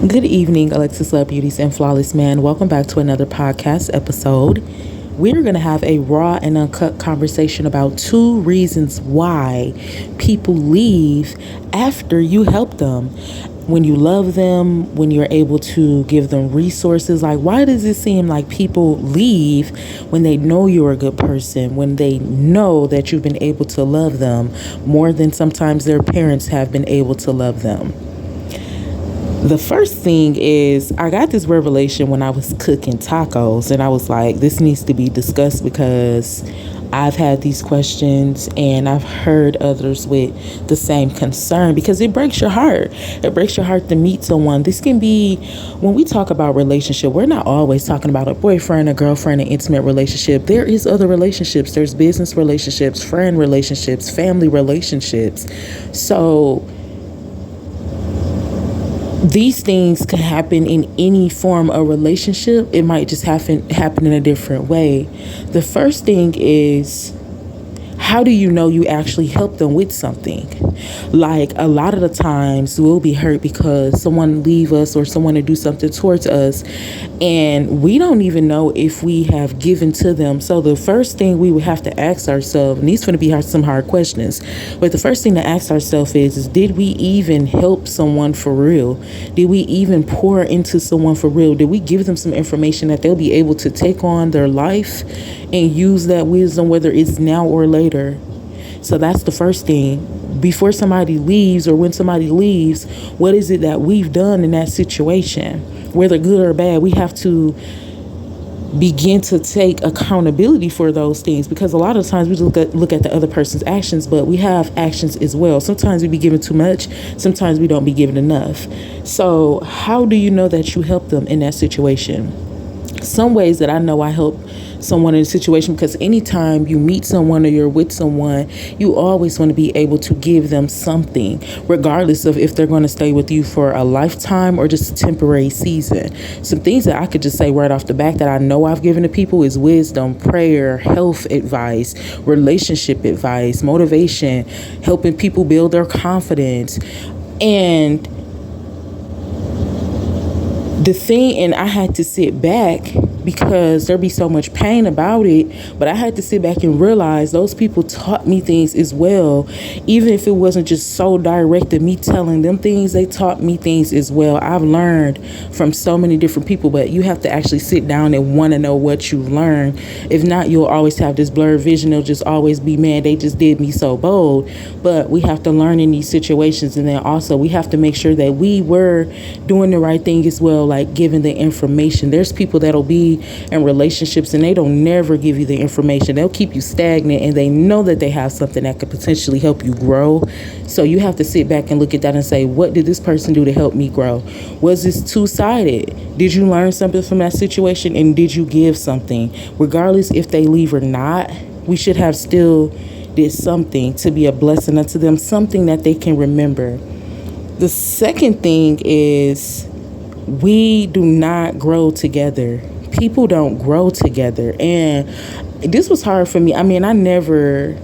Good evening, Alexis Love Beauties and Flawless Man. Welcome back to another podcast episode. We're going to have a raw and uncut conversation about 2 reasons why people leave after you help them. When you love them, when you're able to give them resources, like why does it seem like people leave when they know you're a good person, when they know that you've been able to love them more than sometimes their parents have been able to love them? The first thing is I got this revelation when I was cooking tacos, and I was like, this needs to be discussed because I've had these questions and I've heard others with the same concern because it breaks your heart. It breaks your heart to meet someone. This can be, when we talk about relationship, we're not always talking about a boyfriend, a girlfriend, an intimate relationship. There is other relationships. There's business relationships, friend relationships, family relationships. So these things can happen in any form of relationship. It might just happen in a different way. The first thing is, how do you know you actually help them with something? Like a lot of the times we'll be hurt because someone leave us or someone to do something towards us and we don't even know if we have given to them. So the first thing we would have to ask ourselves, and these are going to be some hard questions, but the first thing to ask ourselves is did we even help someone for real? Did we even pour into someone for real? Did we give them some information that they'll be able to take on their life and use that wisdom, whether it's now or later? So that's the first thing. Before somebody leaves or when somebody leaves, what is it that we've done in that situation? Whether good or bad, we have to begin to take accountability for those things, because a lot of times we look at the other person's actions, but we have actions as well. Sometimes we be given too much, sometimes we don't be given enough. So how do you know that you help them in that situation? Some ways that I know I help someone in a situation, because anytime you meet someone or you're with someone, you always want to be able to give them something, regardless of if they're going to stay with you for a lifetime or just a temporary season. Some things that I could just say right off the back that I know I've given to people is wisdom, prayer, health advice, relationship advice, motivation, helping people build their confidence. And the thing, and I had to sit back because there be so much pain about it, but I had to sit back and realize those people taught me things as well. Even if it wasn't just so direct to me telling them things, they taught me things as well. I've learned from so many different people, but you have to actually sit down and want to know what you've learned. If not, you'll always have this blurred vision. It'll just always be, man, they just did me so bold. But we have to learn in these situations, and then also we have to make sure that we were doing the right thing as well, like giving the information. There's people that'll be in relationships and they don't never give you the information. They'll keep you stagnant, and they know that they have something that could potentially help you grow. So you have to sit back and look at that and say, what did this person do to help me grow? Was this two-sided? Did you learn something from that situation, and did you give something? Regardless if they leave or not, we should have still did something to be a blessing unto them, something that they can remember. The second thing is, we do not grow together. People don't grow together. And this was hard for me. I mean, I never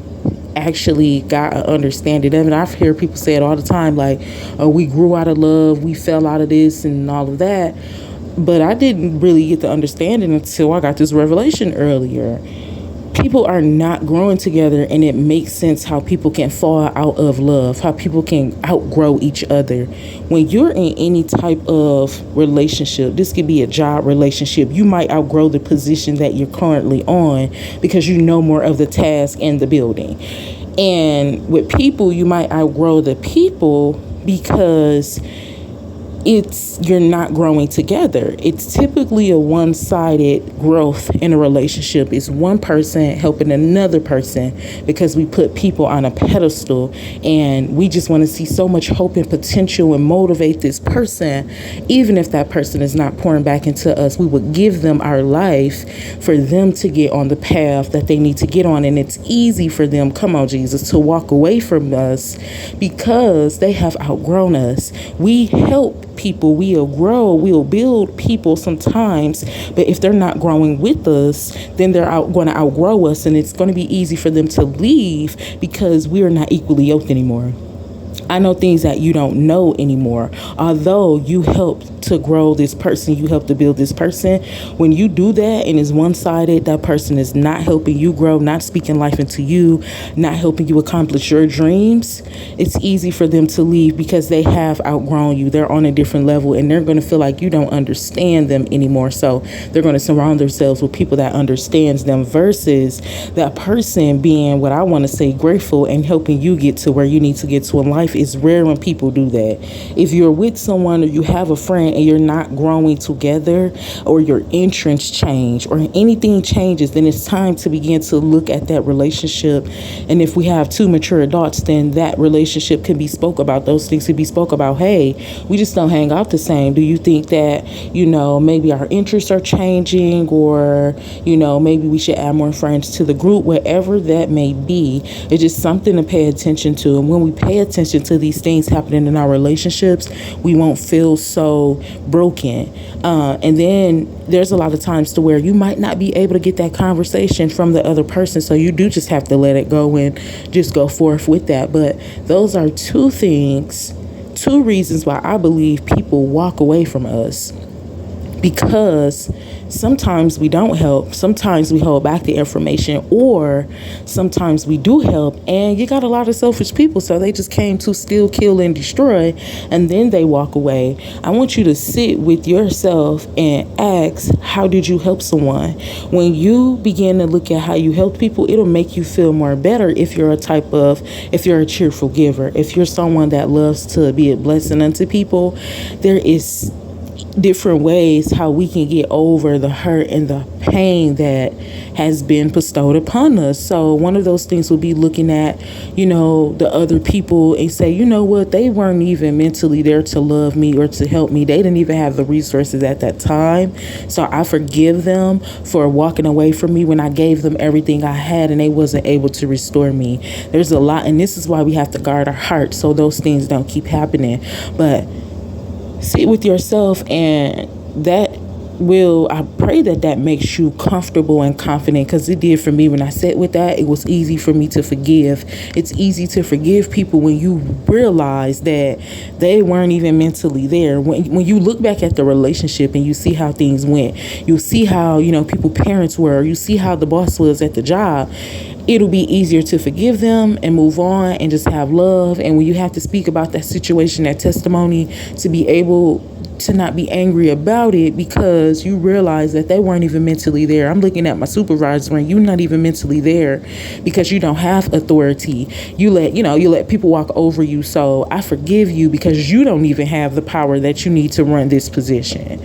actually got an understanding of it. I've heard people say it all the time, like, oh, we grew out of love, we fell out of this and all of that. But I didn't really get the understanding until I got this revelation earlier. People are not growing together, and it makes sense how people can fall out of love, how people can outgrow each other. When you're in any type of relationship, this could be a job relationship, you might outgrow the position that you're currently on because you know more of the task and the building. And with people, you might outgrow the people because you're not growing together. It's typically a one-sided growth in a relationship. It's one person helping another person because we put people on a pedestal and we just want to see so much hope and potential and motivate this person. Even if that person is not pouring back into us, we would give them our life for them to get on the path that they need to get on. And it's easy for them, come on Jesus, to walk away from us because they have outgrown us. We help people, we'll grow, we'll build people sometimes, but if they're not growing with us, then they're going to outgrow us, and it's going to be easy for them to leave because we're not equally yoked anymore. I know things that you don't know anymore. Although you helped to grow this person, you helped to build this person. When you do that and it's one sided, that person is not helping you grow, not speaking life into you, not helping you accomplish your dreams. It's easy for them to leave because they have outgrown you. They're on a different level and they're going to feel like you don't understand them anymore. So they're going to surround themselves with people that understands them versus that person being, what I want to say, grateful and helping you get to where you need to get to in life. Is rare when people do that. If you're with someone or you have a friend and you're not growing together, or your interests change or anything changes, then it's time to begin to look at that relationship. And if we have two mature adults, then that relationship can be spoke about. Those things can be spoke about. Hey, we just don't hang out the same. Do you think that, maybe our interests are changing, or, maybe we should add more friends to the group, whatever that may be. It's just something to pay attention to. And when we pay attention to these things happening in our relationships, we won't feel so broken. And then there's a lot of times to where you might not be able to get that conversation from the other person. So you do just have to let it go and just go forth with that. But those are two reasons why I believe people walk away from us. Because sometimes we don't help, sometimes we hold back the information, or sometimes we do help and you got a lot of selfish people, so they just came to steal, kill, and destroy, and then they walk away. I want you to sit with yourself and ask, how did you help someone? When you begin to look at how you help people, it'll make you feel more better. If you're a cheerful giver, if you're someone that loves to be a blessing unto people, there is different ways how we can get over the hurt and the pain that has been bestowed upon us. So one of those things will be looking at, the other people and say, you know what, they weren't even mentally there to love me or to help me. They didn't even have the resources at that time. So I forgive them for walking away from me when I gave them everything I had and they wasn't able to restore me. There's a lot, and this is why we have to guard our heart so those things don't keep happening. But sit with yourself, and I pray that makes you comfortable and confident, because it did for me. When I sat with that, it was easy for me to forgive. It's easy to forgive people when you realize that they weren't even mentally there. When you look back at the relationship and you see how things went, you see how, people parents were, you see how the boss was at the job, it'll be easier to forgive them and move on and just have love. And when you have to speak about that situation, that testimony, to be able to not be angry about it because you realize that they weren't even mentally there. I'm looking at my supervisor and you're not even mentally there because you don't have authority. You let people walk over you. So I forgive you because you don't even have the power that you need to run this position.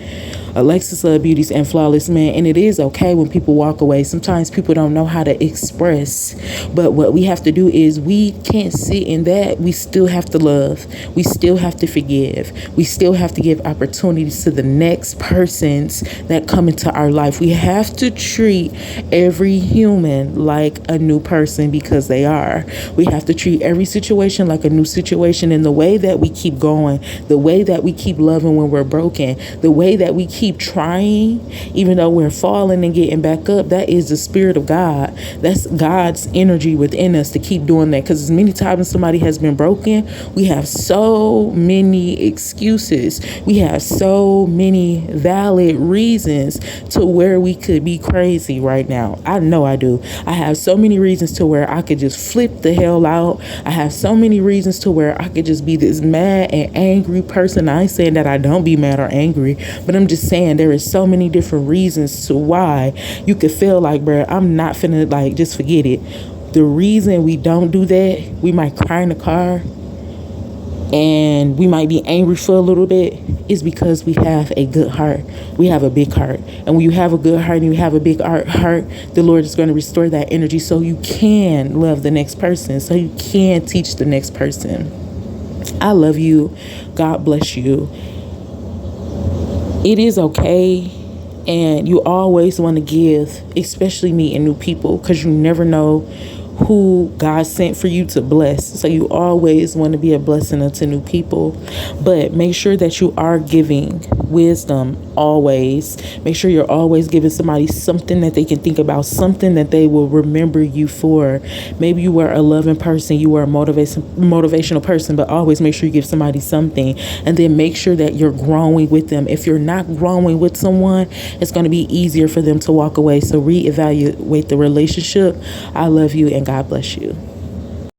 Alexis Love Beauties and Flawless Man. And it is okay when people walk away. Sometimes people don't know how to express, but what we have to do is we can't sit in that. We still have to love. We still have to forgive. We still have to give opportunities to the next persons that come into our life. We have to treat every human like a new person, because they are. We have to treat every situation like a new situation. And the way that we keep going, the way that we keep loving when we're broken, the way that we keep trying even though we're falling and getting back up, that is the Spirit of God. That's God's energy within us to keep doing that. Because as many times somebody has been broken, we have so many excuses, we have so many valid reasons to where we could be crazy right now. I know I do. I have so many reasons to where I could just flip the hell out. I have so many reasons to where I could just be this mad and angry person. I ain't saying that I don't be mad or angry, but I'm just saying there is so many different reasons to why you could feel like, bruh, I'm not finna, just forget it. The reason we don't do that, we might cry in the car and we might be angry for a little bit, is because we have a good heart. We have a big heart. And when you have a good heart and you have a big heart, the Lord is going to restore that energy so you can love the next person, so you can teach the next person. I love you. God bless you. It is okay, and you always want to give, especially meeting new people, because you never know who God sent for you to bless. So you always want to be a blessing unto new people. But make sure that you are giving wisdom always. Make sure you're always giving somebody something that they can think about, something that they will remember you for. Maybe you were a loving person, you were a motivational person, but always make sure you give somebody something. And then make sure that you're growing with them. If you're not growing with someone, it's going to be easier for them to walk away. So reevaluate the relationship. I love you and God bless you.